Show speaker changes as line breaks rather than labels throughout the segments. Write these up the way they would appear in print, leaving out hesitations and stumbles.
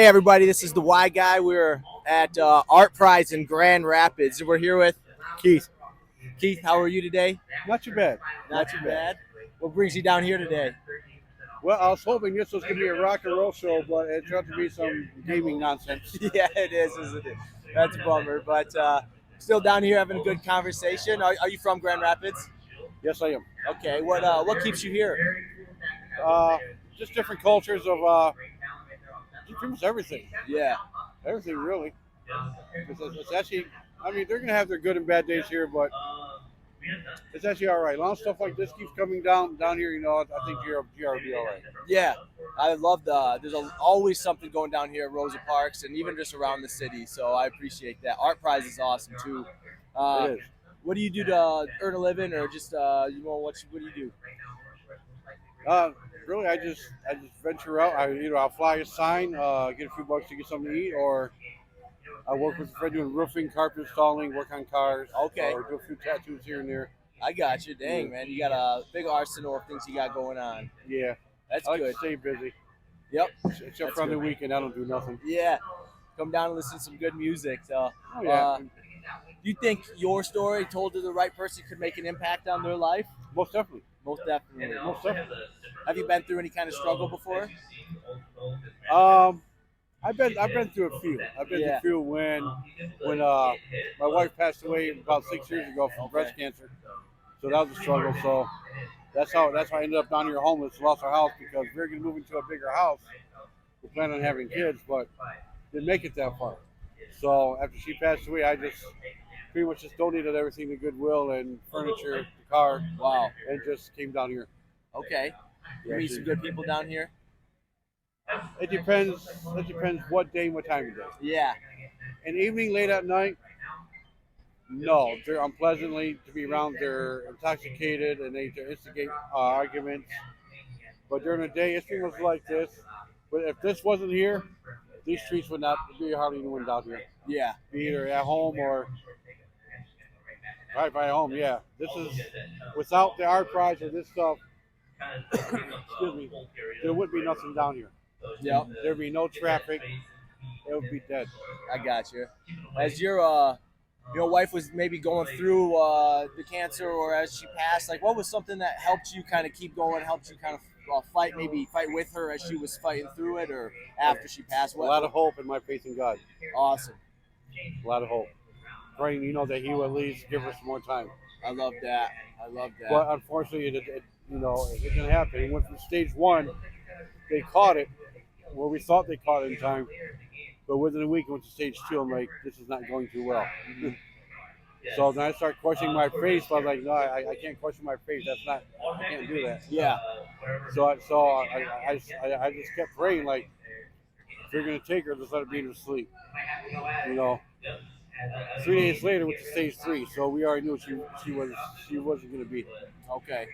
Hey everybody, this is the Y Guy. We're at Art Prize in Grand Rapids. We're here with
Keith,
Keith. How are you today?
not too bad.
Not too bad. What brings you down here today?
Well, I was hoping this was going to be a rock and roll show, but it turned out to be some gaming nonsense.
Yeah, it is, isn't it? That's a bummer, but still down here having a good conversation. Are you from Grand Rapids?
Yes, I am.
Okay. What keeps you here?
Uh, just different cultures of just pretty much everything.
Yeah.
Everything, really. It's actually, I mean, they're going to have their good and bad days here, but it's actually all right. As long as stuff like this keeps coming down here, I think GR will be all right.
Yeah, I love there's always something going down here at Rosa Parks and even just around the city. So I appreciate that. Art Prize is awesome too.
It is.
What do you do to earn a living, or just what do you do?
Really, I just venture out. I'll fly a sign, get a few bucks to get something to eat, or I work with a friend doing roofing, carpet installing, work on cars.
Okay.
Or do a few tattoos here and there.
I got you. Dang, man, you got a big arsenal of things you got going on.
Yeah.
That's
I like
good.
to stay busy.
Yep.
Except for on the weekend, I don't do nothing.
Yeah. Come down and listen to some good music. So,
Oh, yeah.
do you think your story told to the right person could make an impact on their life?
Most definitely.
Most definitely.
Most definitely.
Have you been through any kind of struggle before?
I've been through a few. I've been through a few when my wife passed away about 6 years ago from breast cancer. So that was a struggle. So that's how I ended up down here homeless, lost our house because we were going to move into a bigger house. We planned on having kids, but didn't make it that far. So after she passed away, I just pretty much just donated everything to Goodwill and furniture, the car.
Wow.
And just came down here.
Okay. You meet some good people down here?
It depends. It depends what day and what time of day.
Yeah.
An evening, late at night, no. They're unpleasantly to be around. They're intoxicated and they instigate arguments. But during the day, it's pretty much like this. But if this wasn't here, these streets would not be hardly anyone down here.
Yeah.
Be either at home or right by home. Yeah. This is without the art prize or this stuff. Excuse me. There would be nothing down here.
Yep.
There'd be no traffic. It would be dead.
I got you. As your wife was maybe going through the cancer, or as she passed, like what was something that helped you kind of keep going, helped you kind of fight with her as she was fighting through it, or after she passed?
A lot of hope and my faith in God.
Awesome.
A lot of hope. Praying, that He will at least give us more time.
I love that.
But unfortunately, it didn't happen. It went from stage 1. They caught it, where we thought they caught it in time. But within a week, it went to stage 2. I'm like, this is not going too well. So then I start questioning my faith. So I was like, no, I can't question my faith. I can't do that.
Yeah.
So I just kept praying, like, if you're going to take her, just let her be in her sleep. 3 days later, went to stage 3. So we already knew she wasn't going to be.
Okay.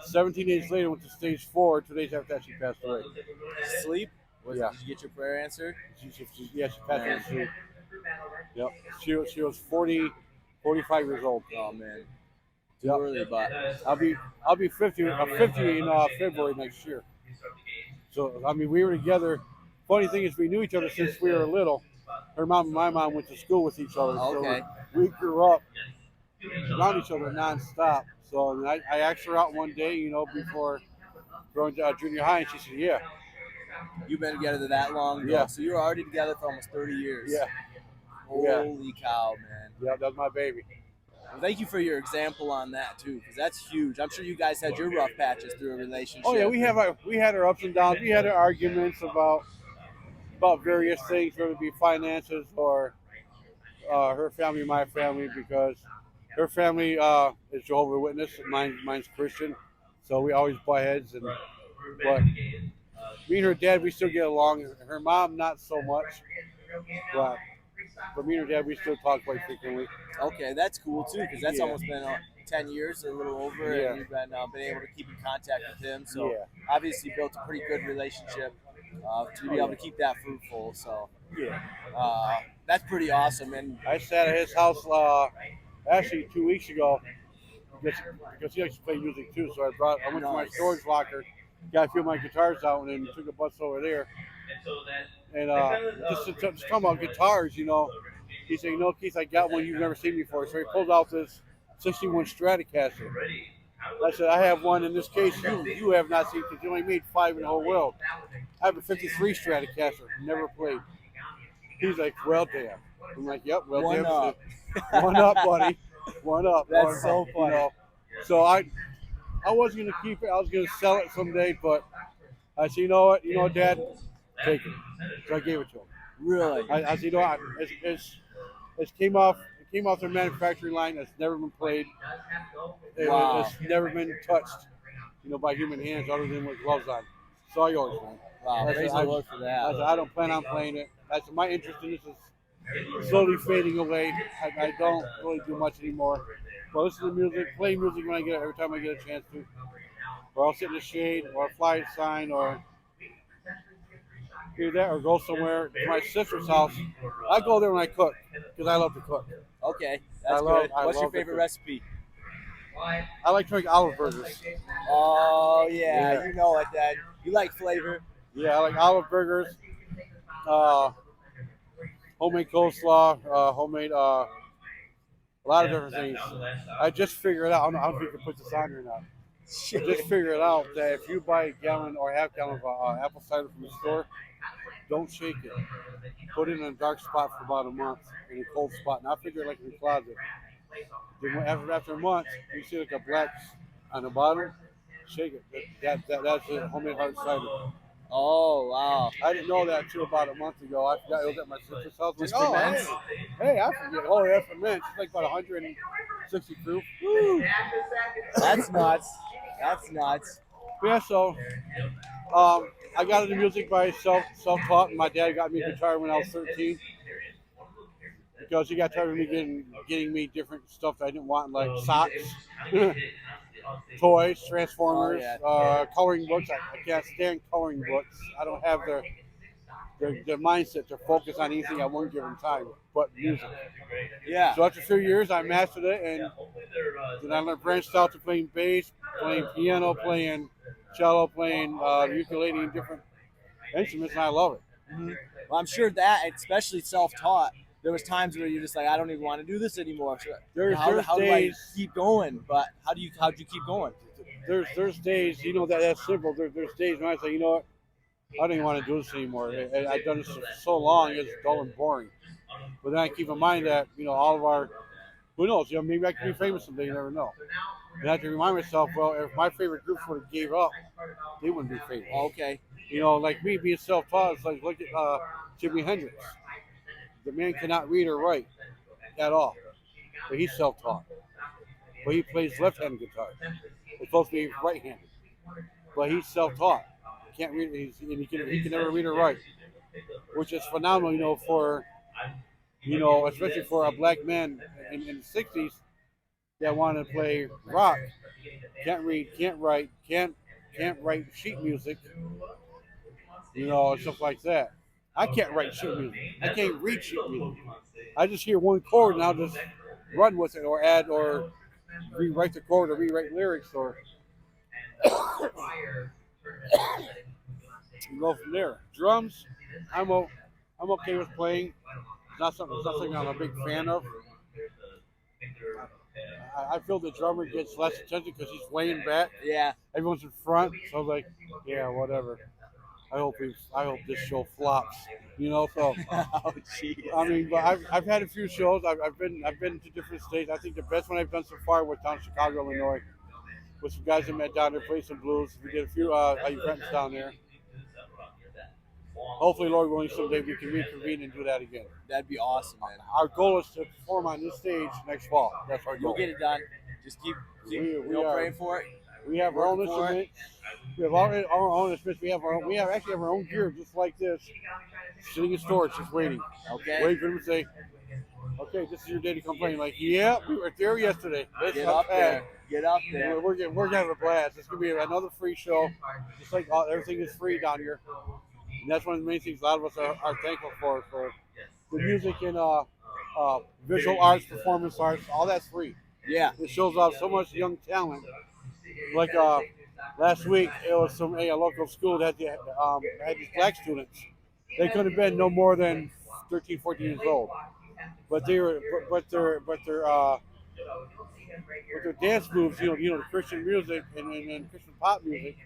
17 days later, went to stage 4. 2 days after that, she passed away.
Sleep?
Yeah.
Did you get your prayer answered?
She passed away in sleep. Yep. She was 45 years old.
Oh man.
Yep.
Early, but
I'll be 50 in February next year. So I mean, we were together. Funny thing is, we knew each other since we were little. Her mom and my mom went to school with each other.
Okay.
So we grew up around each other nonstop. So I asked her out one day, before going to junior high, and she said, "Yeah."
You've been together that long?
Yeah.
So you were already together for almost 30 years?
Yeah.
Holy cow, man.
Yeah, that's my baby.
Well, thank you for your example on that, too, because that's huge. I'm sure you guys had your rough patches through a relationship.
Oh, yeah, we had our ups and downs. We had our arguments about various things, whether it be finances or her family, my family, because her family is Jehovah's Witness, mine's Christian, so we always butt heads. But me and her dad, we still get along. Her mom, not so much, but me and her dad, we still talk quite frequently.
Okay, that's cool too, because that's
Yeah.
almost been 10 years, a little over,
Yeah.
and you've been able to keep in contact with him. So
Yeah.
obviously built a pretty good relationship to be able to keep that fruitful. So
Yeah.
that's pretty awesome. And
I sat at his house actually 2 weeks ago because he likes to play music too. So I went to my
Nice.
storage locker, got a few of my guitars out, and then took a bus over there. And just talking about guitars, he said, Keith, I got one you've never seen before. So he pulled out this 61 Stratocaster. I said, I have one in this case you have not seen because you only made 5 in the whole world. I have a 53 Stratocaster, never played. He's like, well, damn. I'm like, yep, well,
One
damn.
up.
One up, buddy. One up.
That's so funny.
So I wasn't going to keep it. I was going to sell it someday, but I said, you know what, Dad, take it. So I gave it to him.
Really?
I said, it came off their manufacturing line. It's never been played.
Wow.
It's never been touched, by human hands other than with gloves on. So I yours, man.
Wow, praise the Lord for that.
I don't plan on playing it. I said, my interest in this is slowly fading away. I don't really do much anymore. But listen to music, play music every time I get a chance to. Or I'll sit in the shade, or fly a sign, or do that, or go somewhere to my sister's house. I go there when I cook because I love to cook.
Okay, that's good. What's your favorite recipe?
I like to make olive burgers.
Oh yeah, you know it, Dad. You like flavor.
Yeah, I like olive burgers, homemade coleslaw, homemade a lot of different things. I just figured out. I don't know if you can put this on or not. I just figured out that if you buy a gallon or half gallon of apple cider from the store, don't shake it. Put it in a dark spot for about a month, in a cold spot. And I figure like in the closet. Then after a month, you see like a black on the bottom. Shake it. That's it. Homemade hard cider.
Oh wow!
I didn't know that until about a month ago. I forgot it was at my sister's house.
Just
like,
ferments?
Hey, I forget. Oh yeah, ferments. It's like about 160 proof.
Woo. That's nuts. That's nuts.
Yeah, so I got into music by self-taught. My dad got me a guitar when I was 13 because he got tired of me getting me different stuff that I didn't want, like socks, toys, Transformers, coloring books. I can't stand coloring books. I don't have their mindset to focus on anything at one given time but music.
Yeah.
So after a few years, I mastered it, and then I branched out to playing bass, playing piano, playing cello, playing ukulele, and different instruments, and I love it.
Mm-hmm. Well, I'm sure that, especially self-taught, there was times where you're just like, I don't even want to do this anymore. So how do I keep going? But how'd you keep going?
There's days, that's simple. There's days when I say, you know what, I don't even want to do this anymore. I've done this so long, it's dull and boring. But then I keep in mind that, all of our, who knows, maybe I could be famous someday, you never know. And I have to remind myself, well, if my favorite groups would have gave up, they wouldn't be famous.
Okay.
Like me being self-taught, it's like, look at Jimi Hendrix. The man cannot read or write at all, but he's self-taught. But he plays left-handed guitar. It's supposed to be right-handed, but he's self-taught. He can't read, he can never read or write, which is phenomenal, for, especially for a black man in the '60s that wanted to play rock. Can't read, can't write, can't write sheet music, and stuff like that. I can't write sheet music. I can't read sheet music. I just hear one chord and I'll just run with it, or add, or rewrite the chord, or rewrite lyrics, or go from there. Drums, I'm okay with playing. It's not something I'm a big fan of. I feel the drummer gets less attention because he's laying back.
Yeah.
Everyone's in front, so like, yeah, whatever. I hope this show flops. So.
Oh, jeez.
I mean, but I've had a few shows. I've been to different states. I think the best one I've done so far was down in Chicago, Illinois, with some guys I met down there, played some blues. We did a few events down there. Hopefully, Lord willing, someday we can reconvene and do that again.
That'd be awesome, man.
Our goal is to perform on this stage next fall. That's our goal.
You'll get it done. Just keep praying for it.
We have our own instruments. We have our own instruments. We actually have our own gear just like this, sitting in storage, just waiting.
Okay.
Waiting for them to say, okay, this is your day to come play. Like, yeah, we were there yesterday.
Get up there. Get up there.
We're having a blast. It's gonna be another free show. Just like everything is free down here. And that's one of the main things a lot of us are thankful for the music and visual arts, performance arts, all that's free.
Yeah.
It shows off so much young talent. Like last week, it was a local school that had these black students They could have been no more than 13, 14 years old, but they were, but their dance moves, the Christian music and Christian pop music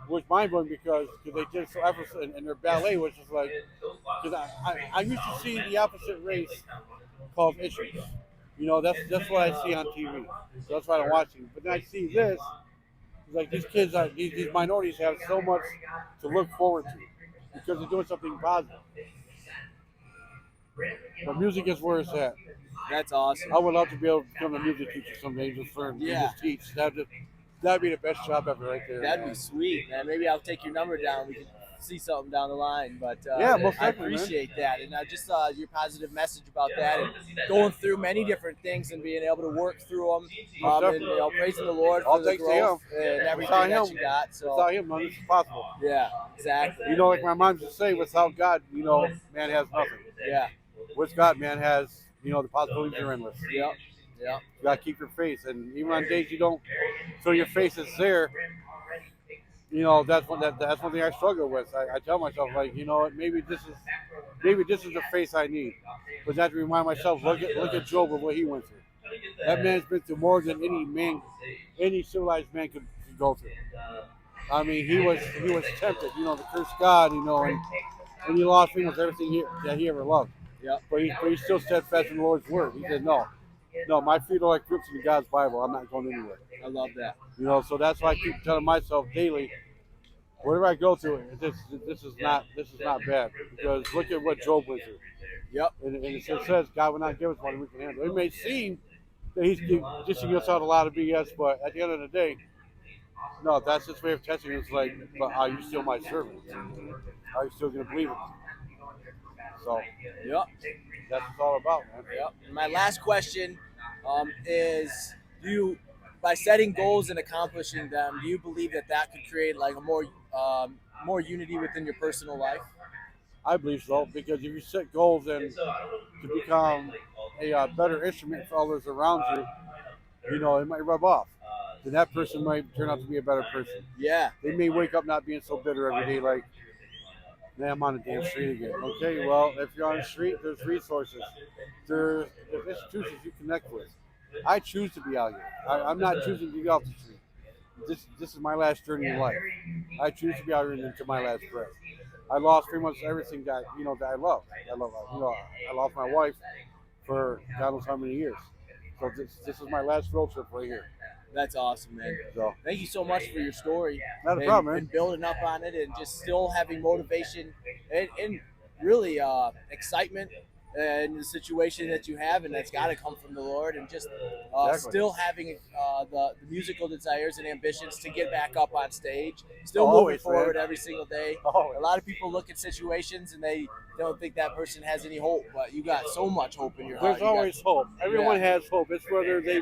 was mind blowing because they did it so effortlessly, and their ballet was just like, because I used to see the opposite race called issues. That's what I see on TV. So that's why I'm watching. But then I see this. It's like these kids, these minorities have so much to look forward to because they're doing something positive. But music is where it's at.
That's awesome.
I would love to be able to become a music teacher someday, just learn, and
Yeah.
just teach. That'd be the best job ever, right there.
That'd be sweet, man. Maybe I'll take your number down. We can see something down the line. But
Yeah, most
I
definitely, man.
appreciate that, and I just your positive message about that, and going through many different things and being able to work through them,
Most
and
definitely.
praising the Lord
All
for the
thanks to
growth
Him.
and everything
Without
that
Him.
you got. So
Without him, none of this is possible.
yeah, exactly.
Like my mom used to say, without God, man has nothing.
Yeah.
With God, man has, the possibilities are endless.
Yep. Yep.
You gotta keep your faith, and even on days you don't feel your faith is there, that's one thing I struggle with. I tell myself, like, what, maybe this is the faith I need, but I have to remind myself, look at Job and what he went through. That man's been through more than any civilized man could go through. I mean, he was tempted, to curse God, and he lost pretty much everything that he ever loved.
Yep.
But he still steadfast in the Lord's word. He said, no, my feet are like roots in God's Bible. I'm not going anywhere.
I love that.
So that's why I keep telling myself daily, whatever I go through, this is not bad, because look at what Job went through.
Yep.
And it says God will not give us what we can handle. It may seem that he's dishing us out a lot of BS, but at the end of the day, no, that's his way of testing. It's like, but are you still my servant? Are you still going to believe it? So
Yep.
that's what it's all about, man.
Yep. And my last question is: by setting goals and accomplishing them, do you believe that could create like a more unity within your personal life?
I believe so, because if you set goals and to become a better instrument for others around you, it might rub off. Then that person might turn out to be a better person.
Yeah.
They may wake up not being so bitter every day, like, man, I'm on the damn street again. Okay, well, if you're on the street, there's resources. There's institutions you connect with. I choose to be out here. I'm not choosing to be off the street. This is my last journey in life. I choose to be out here until my last breath. I lost pretty much everything that I love. I lost my wife for God knows how many years. So this is my last road trip right here.
That's awesome, man.
So
thank you so much for your story.
Not a problem, man.
And building up on it, and just still having motivation and really excitement in the situation that you have, and that's got to come from the Lord. And just
Exactly.
still having the musical desires and ambitions to get back up on stage. Still
Always,
moving forward
man.
every single day.
Always.
A lot of people look at situations and they don't think that person has any hope, but you got so much hope in your heart.
There's always hope. Everyone
Yeah.
has hope. It's whether they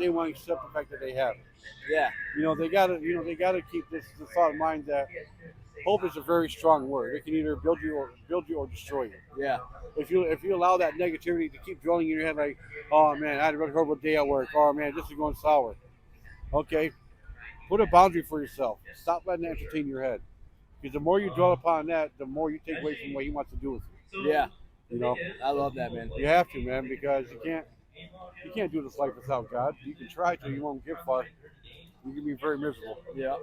want to accept the fact that they have it.
Yeah.
They gotta keep this thought in mind that hope is a very strong word. It can either build you or destroy you.
Yeah.
If you allow that negativity to keep dwelling in your head, like, oh man, I had a really horrible day at work. Oh man, this is going sour. Okay, put a boundary for yourself. Stop letting it entertain your head. Because the more you dwell upon that, the more you take away from what He wants to do with you.
Yeah.
I
love that, man.
You have to, man, because you can't do this life without God. You can try to, you won't get far. You can be very miserable.
Yeah.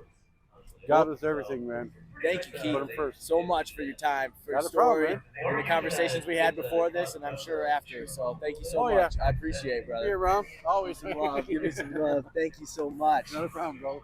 God is everything, man.
Thank you,
Put Him
Keith,
first.
so much for your time, for your
Not a problem,
story,
man.
and the conversations we had before this, and I'm sure after. So thank you so
Oh, yeah.
much. I appreciate it,
Be
brother.
around. Always.
Give me some love. Thank you so much.
Not a problem, bro.